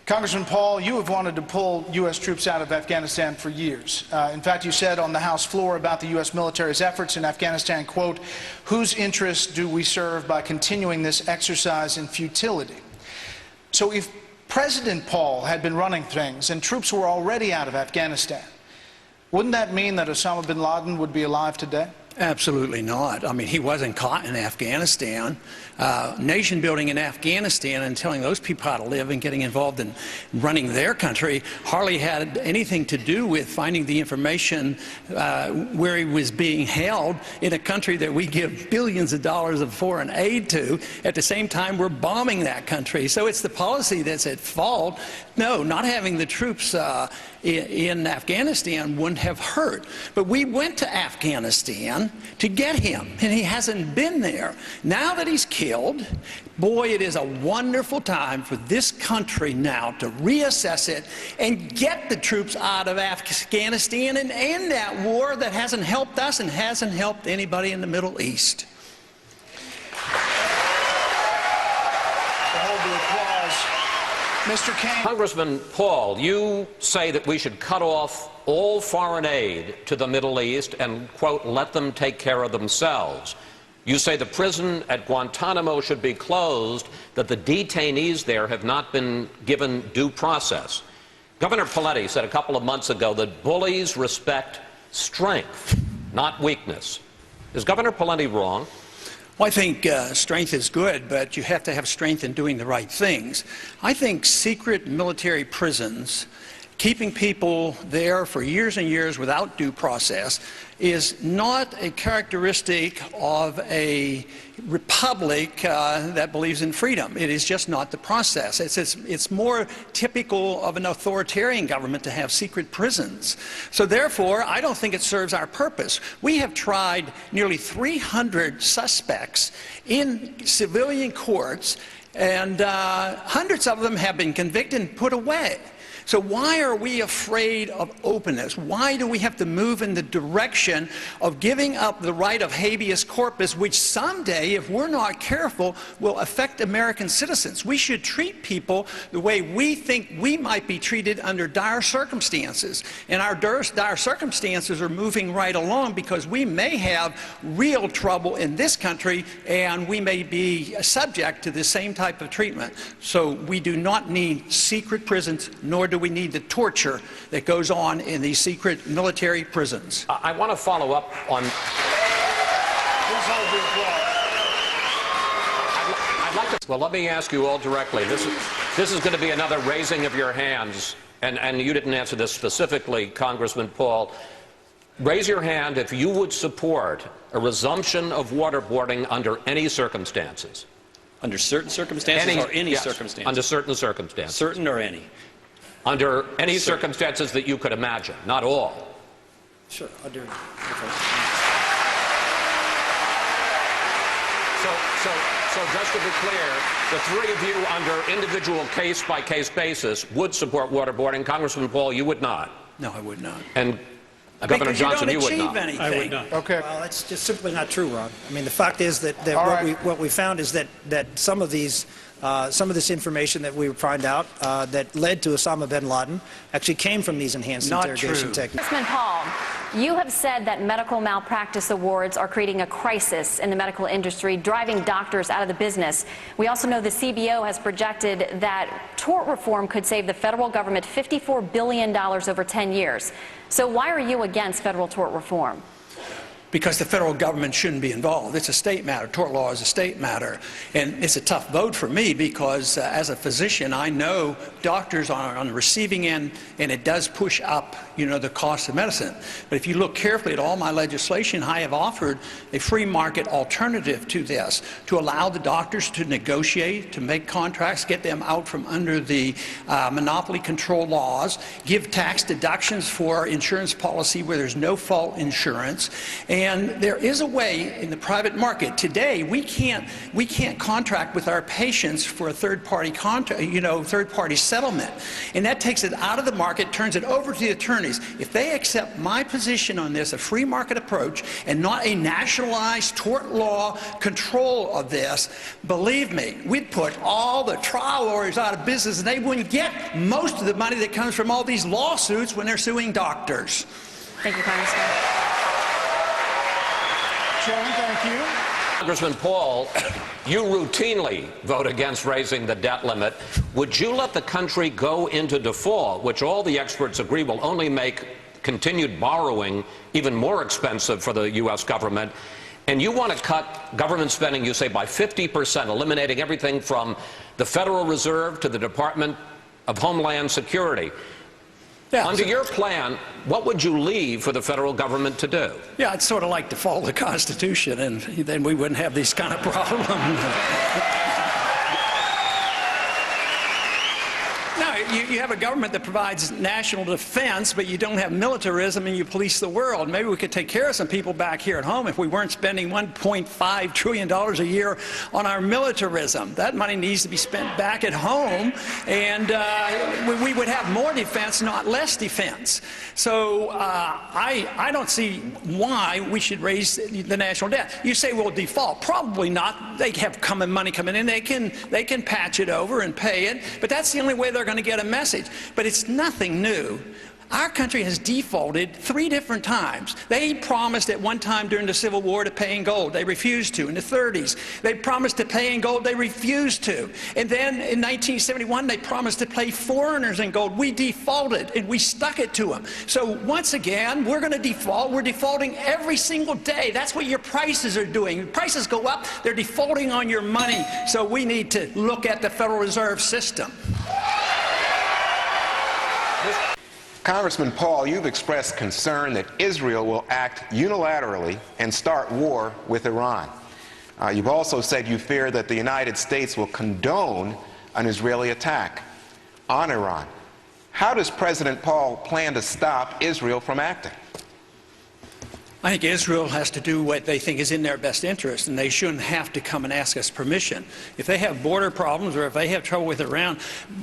Congressman Paul, you have wanted to pull U.S. troops out of Afghanistan for years. In fact, you said on the House floor about the U.S. military's efforts in Afghanistan, quote, "Whose interests do we serve by continuing this exercise in futility?" So if President Paul had been running things and troops were already out of Afghanistan, wouldn't that mean that Osama bin Laden would be alive today? Absolutely not. I mean, he wasn't caught in Afghanistan. Nation building in Afghanistan and telling those people how to live and getting involved in running their country hardly had anything to do with finding the information where he was being held in a country that we give billions of dollars of foreign aid to. At the same time, we're bombing that country. So it's the policy that's at fault. No, not having the troops in Afghanistan wouldn't have hurt. But we went to Afghanistan to get him, and he hasn't been there. Now that he's killed, boy, it is a wonderful time for this country now to reassess it and get the troops out of Afghanistan and end that war that hasn't helped us and hasn't helped anybody in the Middle East. Mr. Kane. Congressman Paul, you say that we should cut off all foreign aid to the Middle East and, quote, let them take care of themselves. You say the prison at Guantanamo should be closed, that the detainees there have not been given due process. Governor Pawlenty said a couple of months ago that bullies respect strength, not weakness. Is Governor Pawlenty wrong? Well, I think strength is good, but you have to have strength in doing the right things. I think secret military prisons, keeping people there for years and years without due process, is not a characteristic of a republic that believes in freedom. It is just not the process. It's more typical of an authoritarian government to have secret prisons. So therefore, I don't think it serves our purpose. We have tried nearly 300 suspects in civilian courts, and hundreds of them have been convicted and put away. So why are we afraid of openness? Why do we have to move in the direction of giving up the right of habeas corpus, which someday, if we're not careful, will affect American citizens? We should treat people the way we think we might be treated under dire circumstances. And our dire circumstances are moving right along because we may have real trouble in this country and we may be subject to the same type of treatment. So we do not need secret prisons, nor do we need the torture that goes on in these secret military prisons. I want to follow up on... I'd like to... Well, let me ask you all directly. This is going to be another raising of your hands, and you didn't answer this specifically, Congressman Paul. Raise your hand if you would support a resumption of waterboarding under any circumstances. Under certain circumstances or any circumstances? Under certain circumstances. Certain or any? Under any circumstances that you could imagine, not all. Sure. Under. So just to be clear, the three of you under individual case-by-case basis would support waterboarding. Congressman Paul, you would not. No, I would not. And Governor Johnson, you would not. Anything. I would not. Okay. Well, that's just simply not true, Ron. I mean, the fact is that what we found is that some of this information that we find out that led to Osama bin Laden actually came from these enhanced interrogation techniques. Congressman Paul, you have said that medical malpractice awards are creating a crisis in the medical industry, driving doctors out of the business. We also know the CBO has projected that tort reform could save the federal government $54 billion over 10 years. So why are you against federal tort reform? Because the federal government shouldn't be involved. It's a state matter. Tort law is a state matter. And it's a tough vote for me because as a physician, I know doctors are on the receiving end, and it does push up, the cost of medicine. But if you look carefully at all my legislation, I have offered a free market alternative to this, to allow the doctors to negotiate, to make contracts, get them out from under the monopoly control laws, give tax deductions for insurance policy where there's no fault insurance, And there is a way in the private market today. We can't contract with our patients for a third-party third-party settlement, and that takes it out of the market, turns it over to the attorneys. If they accept my position on this, a free market approach, and not a nationalized tort law control of this, believe me, we'd put all the trial lawyers out of business, and they wouldn't get most of the money that comes from all these lawsuits when they're suing doctors. Thank you, Congressman. Chairman, thank you. Congressman Paul, you routinely vote against raising the debt limit. Would you let the country go into default, which all the experts agree will only make continued borrowing even more expensive for the U.S. government? And you want to cut government spending, you say, by 50%, eliminating everything from the Federal Reserve to the Department of Homeland Security. Yeah, under your plan, what would you leave for the federal government to do? Yeah, it's sort of like to follow the Constitution, and then we wouldn't have these kind of problems. No, you have a government that provides national defense, but you don't have militarism and you police the world. Maybe we could take care of some people back here at home if we weren't spending $1.5 trillion a year on our militarism. That money needs to be spent back at home, and we would have more defense, not less defense. So I don't see why we should raise the national debt. You say, well, default. Probably not. They have money coming in. They can patch it over and pay it, but that's the only way they're going to get a message. But it's nothing new. Our country has defaulted 3 different times. They promised at one time during the Civil War to pay in gold. They refused to. In the 30s, they promised to pay in gold. They refused to. And then in 1971, they promised to pay foreigners in gold. We defaulted, and we stuck it to them. So once again, we're going to default. We're defaulting every single day. That's what your prices are doing. Prices go up. They're defaulting on your money. So we need to look at the Federal Reserve System. Congressman Paul, you've expressed concern that Israel will act unilaterally and start war with Iran. You've also said you fear that the United States will condone an Israeli attack on Iran. How does President Paul plan to stop Israel from acting? I think Israel has to do what they think is in their best interest, and they shouldn't have to come and ask us permission. If they have border problems or if they have trouble with Iran,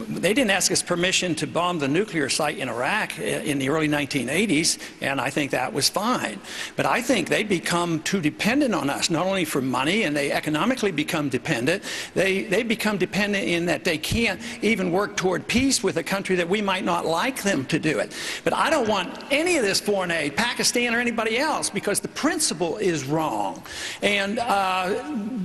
they didn't ask us permission to bomb the nuclear site in Iraq in the early 1980s, and I think that was fine. But I think they become too dependent on us, not only for money, and they economically become dependent, they become dependent in that they can't even work toward peace with a country that we might not like them to do it. But I don't want any of this foreign aid, Pakistan or anybody else, because the principle is wrong, and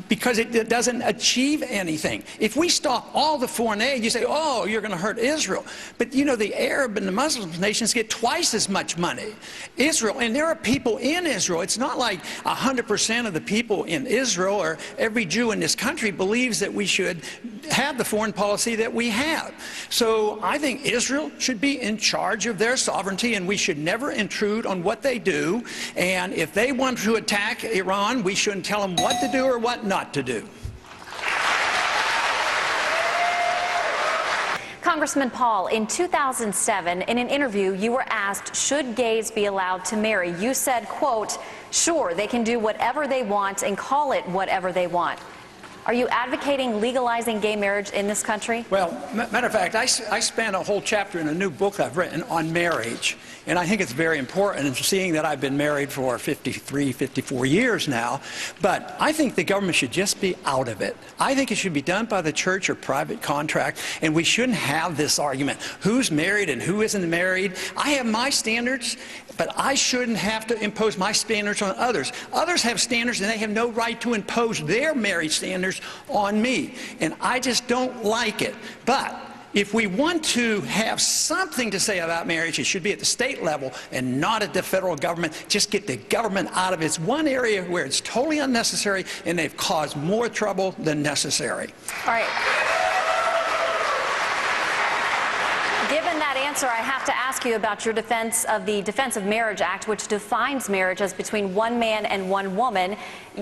because it doesn't achieve anything. If we stop all the foreign aid, you say, oh, you're going to hurt Israel. But you know, the Arab and the Muslim nations get twice as much money. Israel, and there are people in Israel. It's not like 100% of the people in Israel or every Jew in this country believes that we should have the foreign policy that we have. So I think Israel should be in charge of their sovereignty, and we should never intrude on what they do. And if they want to attack Iran, we shouldn't tell them what to do or what not to do. Congressman Paul, in 2007, in an interview, you were asked, should gays be allowed to marry? You said, quote, sure, they can do whatever they want and call it whatever they want. Are you advocating legalizing gay marriage in this country? Well, matter of fact, I spent a whole chapter in a new book I've written on marriage, and I think it's very important, and seeing that I've been married for 53, 54 years now, but I think the government should just be out of it. I think it should be done by the church or private contract, and we shouldn't have this argument, who's married and who isn't married. I have my standards, but I shouldn't have to impose my standards on others. Others have standards, and they have no right to impose their marriage standards on me, and I just don't like it. But if we want to have something to say about marriage, it should be at the state level and not at the federal government. Just get the government out of it. It's one area where it's totally unnecessary, and they've caused more trouble than necessary. All right. Given that answer, I have to ask you about your defense of the Defense of Marriage Act, which defines marriage as between one man and one woman.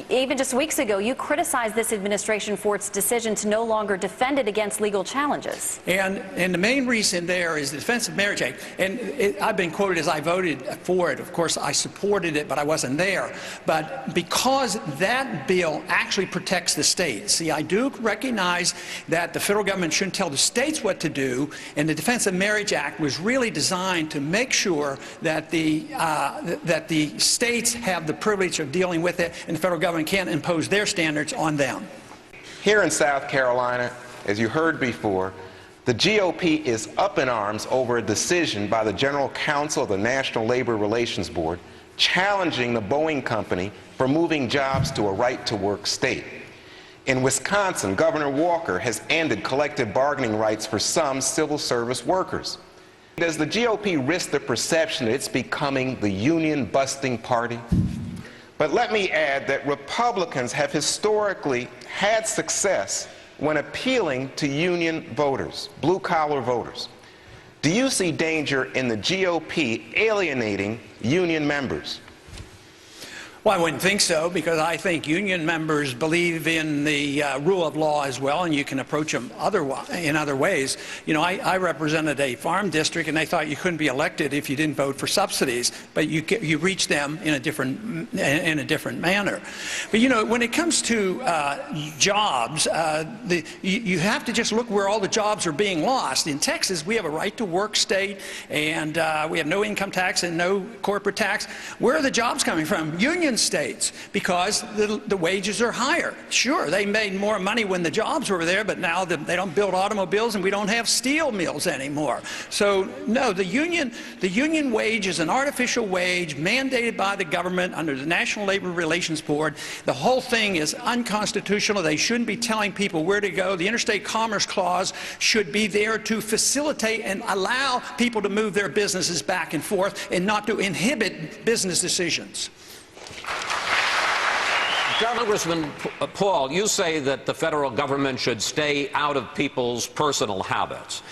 Even just weeks ago, you criticized this administration for its decision to no longer defend it against legal challenges. And the main reason there is the Defense of Marriage Act. And I've been quoted as I voted for it. Of course, I supported it, but I wasn't there. But because that bill actually protects the states. See, I do recognize that the federal government shouldn't tell the states what to do, and the Defense of Marriage Act was really designed to make sure that the states have the privilege of dealing with it, and the federal government can't impose their standards on them. Here in South Carolina, as you heard before, the GOP is up in arms over a decision by the General Counsel of the National Labor Relations Board challenging the Boeing company for moving jobs to a right-to-work state. In Wisconsin, Governor Walker has ended collective bargaining rights for some civil service workers. Does the GOP risk the perception that it's becoming the union-busting party? But let me add that Republicans have historically had success when appealing to union voters, blue-collar voters. Do you see danger in the GOP alienating union members? Well, I wouldn't think so, because I think union members believe in the rule of law as well, and you can approach them in other ways. You know, I represented a farm district, and they thought you couldn't be elected if you didn't vote for subsidies, but you reach them in a different manner. But you know, when it comes to jobs, you have to just look where all the jobs are being lost. In Texas, we have a right-to-work state, and we have no income tax and no corporate tax. Where are the jobs coming from? Union states, because the wages are higher. Sure, they made more money when the jobs were there, but now they don't build automobiles, and we don't have steel mills anymore. So no, the union wage is an artificial wage mandated by the government under the National Labor Relations Board. The whole thing is unconstitutional. They shouldn't be telling people where to go. The Interstate Commerce Clause should be there to facilitate and allow people to move their businesses back and forth, and not to inhibit business decisions. Congressman Paul, you say that the federal government should stay out of people's personal habits.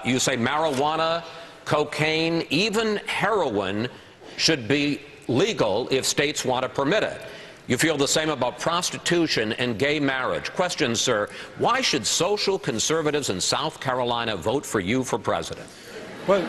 You say marijuana, cocaine, even heroin should be legal if states want to permit it. You feel the same about prostitution and gay marriage. Question, sir, why should social conservatives in South Carolina vote for you for president? Well,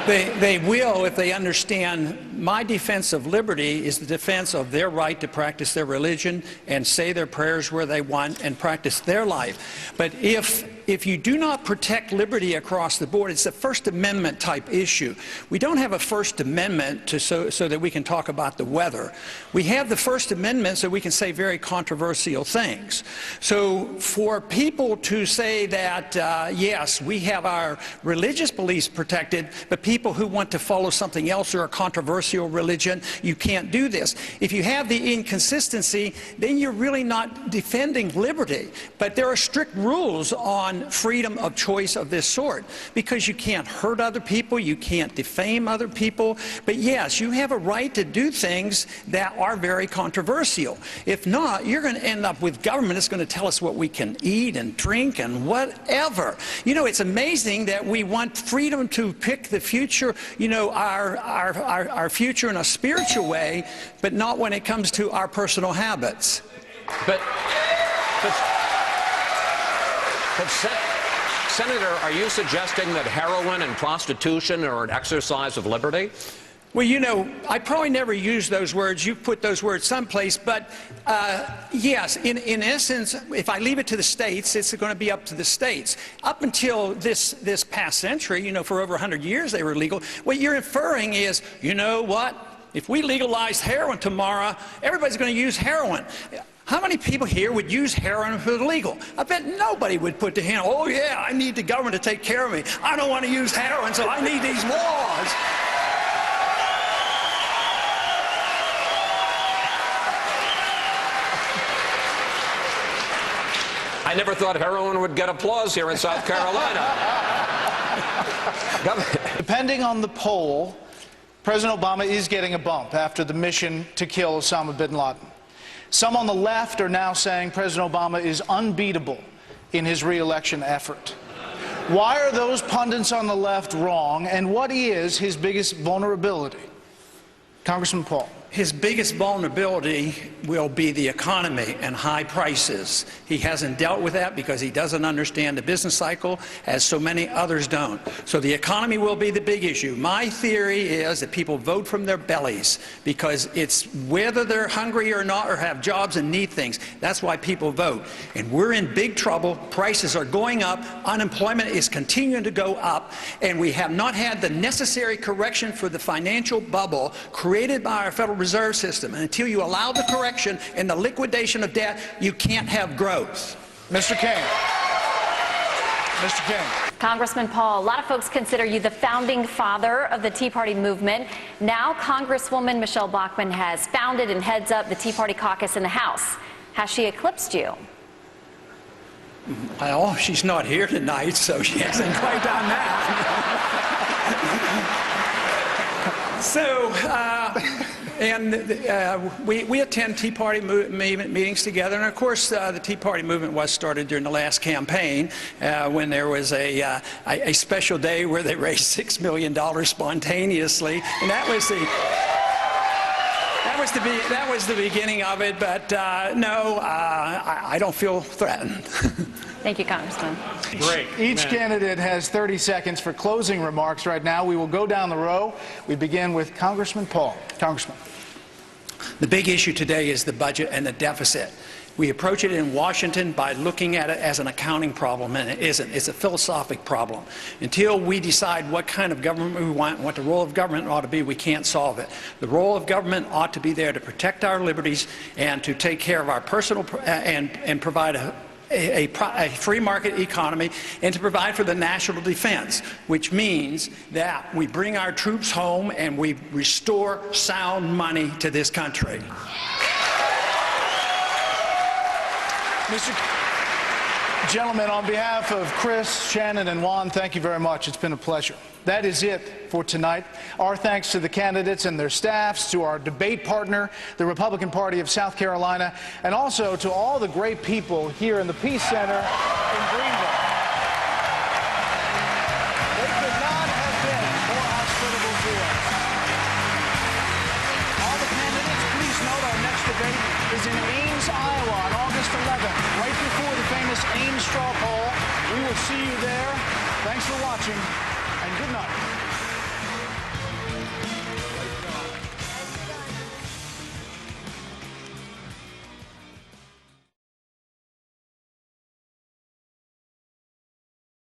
they will if they understand my defense of liberty is the defense of their right to practice their religion and say their prayers where they want and practice their life. But if you do not protect liberty across the board, it's a First Amendment type issue. We don't have a First Amendment so that we can talk about the weather. We have the First Amendment so we can say very controversial things. So for people to say that, yes, we have our religious beliefs protected, but people who want to follow something else or a controversial religion, you can't do this. If you have the inconsistency, then you're really not defending liberty. But there are strict rules on freedom of choice of this sort, because you can't hurt other people, you can't defame other people. But yes, you have a right to do things that are very controversial. If not, you're going to end up with government that's going to tell us what we can eat and drink and whatever. You know, it's amazing that we want freedom to pick the future, you know, our future in a spiritual way, but not when it comes to our personal habits. But Senator, are you suggesting that heroin and prostitution are an exercise of liberty? Well, you know, I probably never used those words. You put those words someplace. But yes, in essence, if I leave it to the states, it's going to be up to the states. Up until this past century, you know, for over 100 years they were legal. What you're inferring is, you know what? If we legalize heroin tomorrow, everybody's going to use heroin. How many people here would use heroin if it was legal? I bet nobody would put their hand, oh yeah, I need the government to take care of me. I don't want to use heroin, so I need these laws. I never thought heroin would get applause here in South Carolina. Depending on the poll, President Obama is getting a bump after the mission to kill Osama bin Laden. Some on the left are now saying President Obama is unbeatable in his re-election effort. Why are those pundits on the left wrong, and what is his biggest vulnerability? Congressman Paul. His biggest vulnerability will be the economy and high prices. He hasn't dealt with that because he doesn't understand the business cycle, as so many others don't. So the economy will be the big issue. My theory is that people vote from their bellies because it's whether they're hungry or not or have jobs and need things. That's why people vote. And we're in big trouble. Prices are going up. Unemployment is continuing to go up. And we have not had the necessary correction for the financial bubble created by our Federal Reserve System. And until you allow the correction and the liquidation of debt, you can't have growth. Mr. Kane. Mr. Kane. Congressman Paul, a lot of folks consider you the founding father of the Tea Party movement. Now Congresswoman Michelle Bachmann has founded and heads up the Tea Party caucus in the House. Has she eclipsed you? Well, she's not here tonight, so she hasn't quite done that. We attend Tea Party meetings together, and of course the Tea Party movement was started during the last campaign when there was a special day where they raised $6 million spontaneously, and that was the beginning of it. But no, I don't feel threatened. Thank you, Congressman. Great. Each candidate has 30 seconds for closing remarks right now. We will go down the row. We begin with Congressman Paul. Congressman. The big issue today is the budget and the deficit. We approach it in Washington by looking at it as an accounting problem, and it isn't. It's a philosophic problem. Until we decide what kind of government we want and what the role of government ought to be, we can't solve it. The role of government ought to be there to protect our liberties and to take care of our personal and provide a free market economy and to provide for the national defense, which means that we bring our troops home and we restore sound money to this country. Gentlemen, on behalf of Chris, Shannon, and Juan, thank you very much. It's been a pleasure. That is it for tonight. Our thanks to the candidates and their staffs, to our debate partner, the Republican Party of South Carolina, and also to all the great people here in the Peace Center in Greenville. They could not have been more hospitable to us. All the candidates, please note our next debate is in Ames, Iowa on August 11th, right before the famous Ames straw poll. We will see you there. Thanks for watching, and good night.